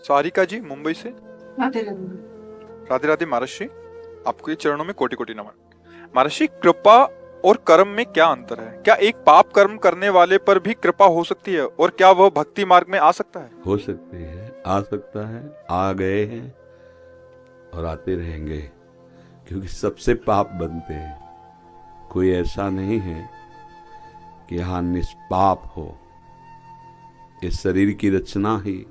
सारिका जी मुंबई से। राधे राधे। राधे राधे महर्षि, आपके चरणों में कोटि कोटि नमन। महर्षि, कृपा और कर्म में क्या अंतर है? क्या एक पाप कर्म करने वाले पर भी कृपा हो सकती है, और क्या वह भक्ति मार्ग में आ सकता है? हो सकती है, आ सकता है, आ गए हैं और आते रहेंगे, क्योंकि सबसे पाप बनते हैं। कोई ऐसा नहीं है कि यहां निष्पाप हो। इस शरीर की रचना ही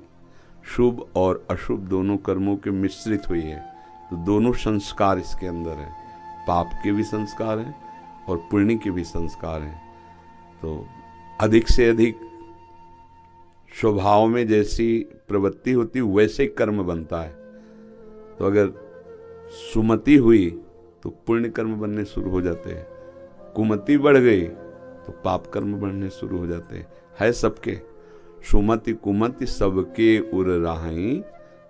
शुभ और अशुभ दोनों कर्मों के मिश्रित हुई है, तो दोनों संस्कार इसके अंदर है। पाप के भी संस्कार हैं और पुण्य के भी संस्कार हैं। तो अधिक से अधिक स्वभाव में जैसी प्रवृत्ति होती वैसे ही कर्म बनता है। तो अगर सुमति हुई तो पुण्य कर्म बनने शुरू हो जाते हैं, कुमति बढ़ गई तो पाप कर्म बढ़ने शुरू हो जाते हैं। है सबके, सुमति कुमति सबके उर राहीं,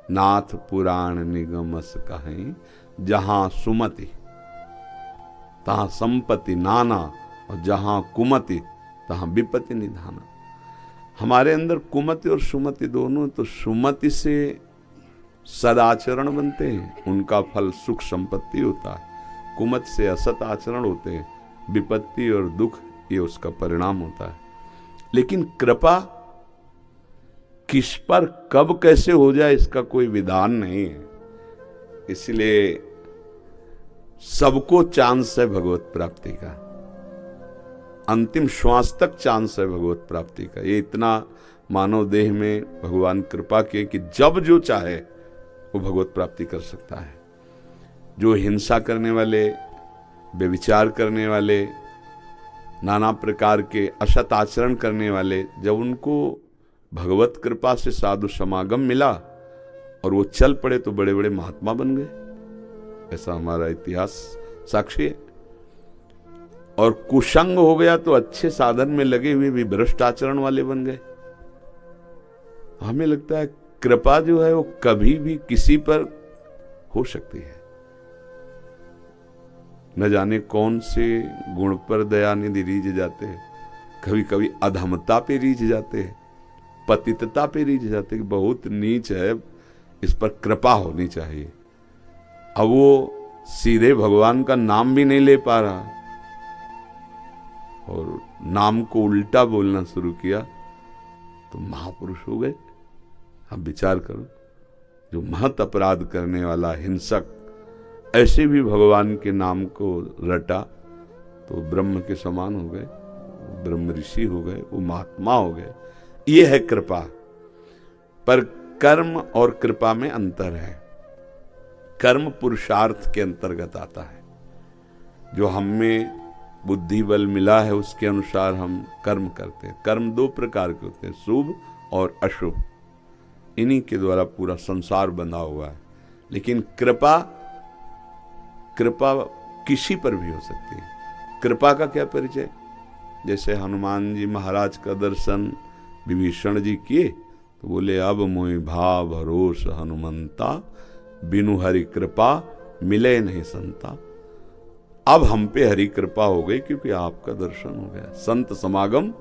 नाथ पुराण निगमस कहीं। जहां सुमति तहां संपत्ति नाना, और जहां कुमति तहां विपत्ति निधाना। हमारे अंदर कुमति और सुमति दोनों। तो सुमति से सदाचरण बनते हैं, उनका फल सुख संपत्ति होता है। कुमति से असत आचरण होते हैं, विपत्ति और दुख ये उसका परिणाम होता है। लेकिन कृपा किस पर कब कैसे हो जाए इसका कोई विधान नहीं है। इसलिए सबको चांस है भगवत प्राप्ति का, अंतिम श्वास तक चांस है भगवत प्राप्ति का। ये इतना मानव देह में भगवान कृपा के कि जब जो चाहे वो भगवत प्राप्ति कर सकता है। जो हिंसा करने वाले, व्यभिचार करने वाले, नाना प्रकार के असत आचरण करने वाले, जब उनको भगवत कृपा से साधु समागम मिला और वो चल पड़े तो बड़े बड़े महात्मा बन गए। ऐसा हमारा इतिहास साक्षी है। और कुसंग हो गया तो अच्छे साधन में लगे हुए भी भ्रष्ट आचरण वाले बन गए। हमें लगता है कृपा जो है वो कभी भी किसी पर हो सकती है। न जाने कौन से गुण पर दयानिधि रीझ जाते हैं। कभी कभी अधमता पे रीझ जाते हैं, पतितता पे रीझ जाते हैं कि बहुत नीच है, इस पर कृपा होनी चाहिए। अब वो सीधे भगवान का नाम भी नहीं ले पा रहा और नाम को उल्टा बोलना शुरू किया तो महापुरुष हो गए। अब विचार करो, जो महत अपराध करने वाला हिंसक ऐसे भी भगवान के नाम को रटा तो ब्रह्म के समान हो गए, ब्रह्म ऋषि हो गए, वो महात्मा हो गए। ये है कृपा। पर कर्म और कृपा में अंतर है। कर्म पुरुषार्थ के अंतर्गत आता है। जो हमें बुद्धि बल मिला है उसके अनुसार हम कर्म करते हैं। कर्म दो प्रकार के होते हैं, शुभ और अशुभ। इन्हीं के द्वारा पूरा संसार बंधा हुआ है। लेकिन कृपा किसी पर भी हो सकती है। कृपा का क्या परिचय? जैसे हनुमान जी महाराज का दर्शन विभीषण जी किए तो बोले, अब मोहि भाव भरोस हनुमंता, बिनु हरि कृपा मिले नहीं संता। अब हम पे हरि कृपा हो गई क्योंकि आपका दर्शन हो गया। संत समागम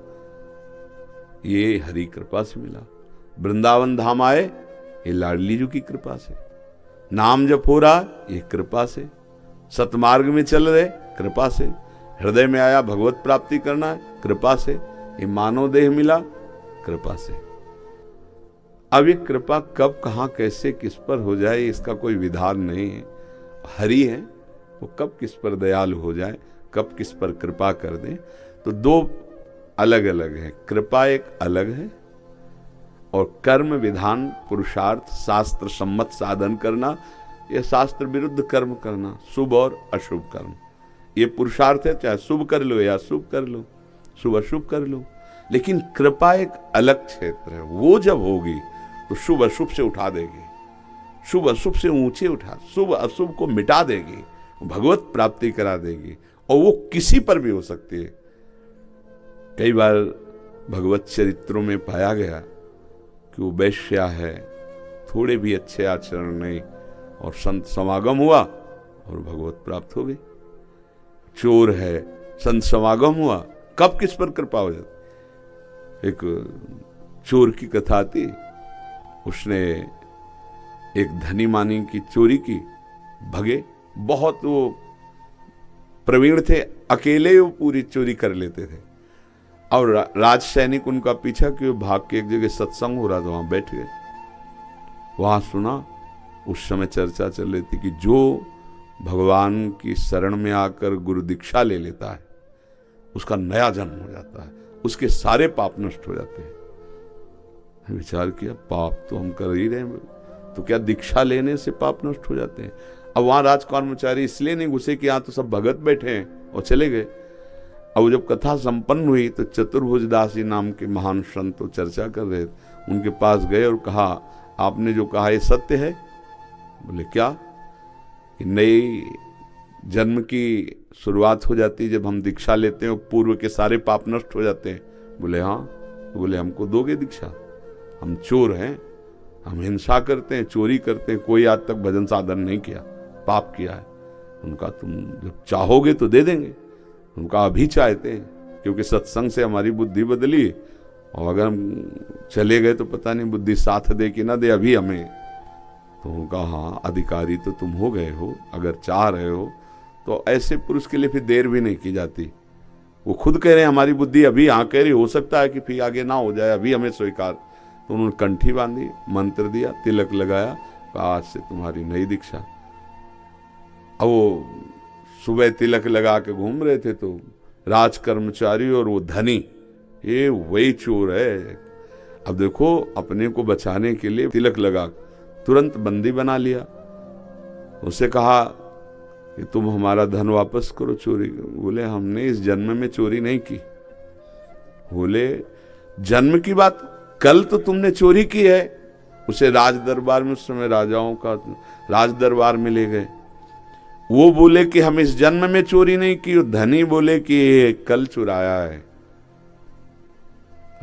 ये हरि कृपा से मिला। वृंदावन धाम आए ये लाडली जी की कृपा से। नाम जप हो रहा ये कृपा से। सतमार्ग में चल रहे कृपा से। हृदय में आया भगवत प्राप्ति करना है कृपा से। ये मानव देह मिला कृपा से। अब ये कृपा कब कहां कैसे किस पर हो जाए इसका कोई विधान नहीं है। हरि है, वो कब किस पर दयालु हो जाए, कब किस पर कृपा कर दे। तो दो अलग अलग है। कृपा एक अलग है और कर्म विधान पुरुषार्थ शास्त्र सम्मत साधन करना, यह शास्त्र विरुद्ध कर्म करना, शुभ और अशुभ कर्म, ये पुरुषार्थ है। चाहे शुभ कर लो या शुभ कर लो, शुभ अशुभ कर लो। लेकिन कृपा एक अलग क्षेत्र है। वो जब होगी तो शुभ अशुभ से उठा देगी, शुभ अशुभ से ऊंचे उठा, शुभ अशुभ को मिटा देगी, भगवत प्राप्ति करा देगी। और वो किसी पर भी हो सकती है। कई बार भगवत चरित्रों में पाया गया कि वो वैश्या है, थोड़े भी अच्छे आचरण नहीं, और संत समागम हुआ और भगवत प्राप्त हो गई। चोर है, संत समागम हुआ, कब किस पर कृपा हो जाती। एक चोर की कथा थी, उसने एक धनी मानी की चोरी की, भगे। बहुत वो प्रवीण थे, अकेले वो पूरी चोरी कर लेते थे। और राज सैनिक उनका पीछा किए, भाग के एक जगह सत्संग हो रहा था, वहां बैठ गए। वहां सुना, उस समय चर्चा चल रही थी कि जो भगवान की शरण में आकर गुरु दीक्षा ले लेता है उसका नया जन्म हो जाता है, उसके सारे पाप नष्ट हो जाते हैं। विचार किया, पाप तो हम कर ही रहे हैं, तो क्या दीक्षा लेने से पाप नष्ट हो जाते हैं? अब वहां राज कर्मचारी इसलिए नहीं घुसे कि यहां तो सब भगत बैठे हैं, और चले गए। अब जब कथा संपन्न हुई तो चतुर्भुज दास जी नाम के महान संत तो चर्चा कर रहे थे, उनके पास गए और कहा, आपने जो कहा ये सत्य है? बोले क्या? कि नई जन्म की शुरुआत हो जाती है जब हम दीक्षा लेते हैं और पूर्व के सारे पाप नष्ट हो जाते हैं। बोले हाँ। तो बोले हमको दोगे दीक्षा? हम चोर हैं, हम हिंसा करते हैं, चोरी करते हैं, कोई आज तक भजन साधन नहीं किया, पाप किया है। उनका तुम जब चाहोगे तो दे देंगे। उनका अभी चाहते हैं, क्योंकि सत्संग से हमारी बुद्धि बदली, और अगर हम चले गए तो पता नहीं बुद्धि साथ दे कि ना दे अभी हमें। तो उनका हाँ, अधिकारी तो तुम हो गए हो, अगर चाह रहे हो तो ऐसे पुरुष के लिए फिर देर भी नहीं की जाती। वो खुद कह रहे हैं हमारी बुद्धि अभी, हाँ कह रही, हो सकता है कि फिर आगे ना हो जाए, अभी हमें स्वीकार। तो उन्होंने कंठी बांधी, मंत्र दिया, तिलक लगाया, आज से तुम्हारी नई दीक्षा। अब वो सुबह तिलक लगा के घूम रहे थे तो राज कर्मचारी और वो धनी, ये वही चोर है। अब देखो, अपने को बचाने के लिए तिलक लगा तुरंत बंदी बना लिया। उसे कहा कि तुम हमारा धन वापस करो, चोरी। बोले हमने इस जन्म में चोरी नहीं की। बोले जन्म की बात, कल तो तुमने चोरी की है। उसे राज दरबार में, उस समय राजाओं का राज दरबार में ले गए। वो बोले कि हम इस जन्म में चोरी नहीं की, धनी बोले कि कल चुराया है।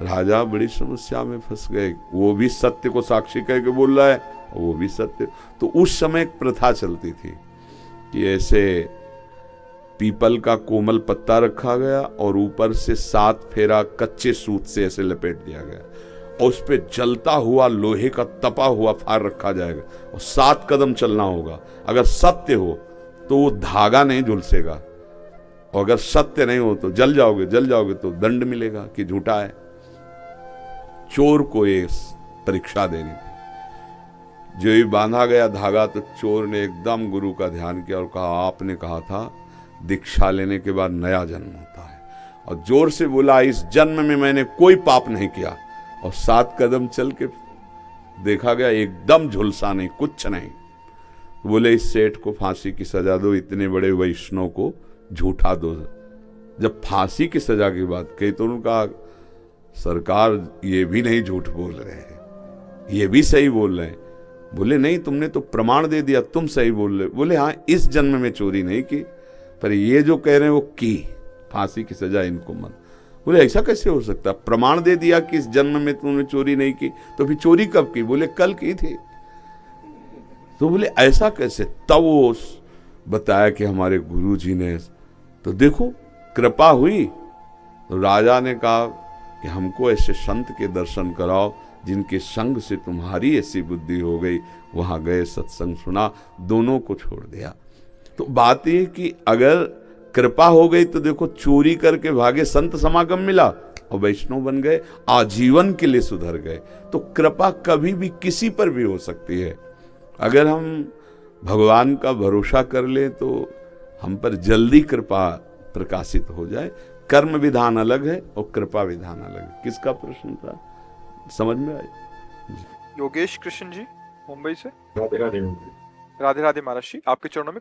राजा बड़ी समस्या में फंस गए। वो भी सत्य को साक्षी कह के बोल रहा है, वो भी सत्य। तो उस समय एक प्रथा चलती थी कि ऐसे पीपल का कोमल पत्ता रखा गया और ऊपर से 7 फेरा कच्चे सूत से ऐसे लपेट दिया गया, और उस पे जलता हुआ लोहे का तपा हुआ फार रखा जाएगा, और 7 कदम चलना होगा। अगर सत्य हो तो वो धागा नहीं झुलसेगा, और अगर सत्य नहीं हो तो जल जाओगे तो दंड मिलेगा कि झूठा है। चोर को ये परीक्षा देनी थी। जो ही बांधा गया धागा तो चोर ने एकदम गुरु का ध्यान किया और कहा, आपने कहा था दीक्षा लेने के बाद नया जन्म होता है, और जोर से बोला, इस जन्म में मैंने कोई पाप नहीं किया। और 7 कदम चल के देखा गया एकदम झुलसा नहीं, कुछ नहीं। बोले इस सेठ को फांसी की सजा दो, इतने बड़े वैष्णव को झूठा दो। जब फांसी की सजा की बात कही तो उनका, सरकार ये भी नहीं झूठ बोल रहे हैं, ये भी सही बोल रहे हैं। बोले नहीं, तुमने तो प्रमाण दे दिया, तुम सही बोल रहे। बोले हाँ, इस जन्म में चोरी नहीं की, पर ये जो कह रहे हैं वो की, फांसी की सजा इनको मत। बोले ऐसा कैसे हो सकता? प्रमाण दे दिया कि इस जन्म में तुमने चोरी नहीं की, तो फिर चोरी कब की? बोले कल की थी। तो बोले ऐसा कैसे? तब वो बताया कि हमारे गुरु जी ने, तो देखो कृपा हुई। तो राजा ने कहा कि हमको ऐसे संत के दर्शन कराओ जिनके संग से तुम्हारी ऐसी बुद्धि हो गई। वहां गए, सत्संग सुना, दोनों को छोड़ दिया। तो बात यह कि अगर कृपा हो गई तो देखो, चोरी करके भागे, संत समागम मिला और वैष्णव बन गए, आजीवन के लिए सुधर गए। तो कृपा कभी भी किसी पर भी हो सकती है। अगर हम भगवान का भरोसा कर ले तो हम पर जल्दी कृपा प्रकाशित हो जाए। कर्म विधान अलग है और कृपा विधान अलग है। किसका प्रश्न था, समझ में आया? योगेश कृष्ण जी मुंबई से। राधे राधे। राधे राधे महाराज जी, आपके चरणों में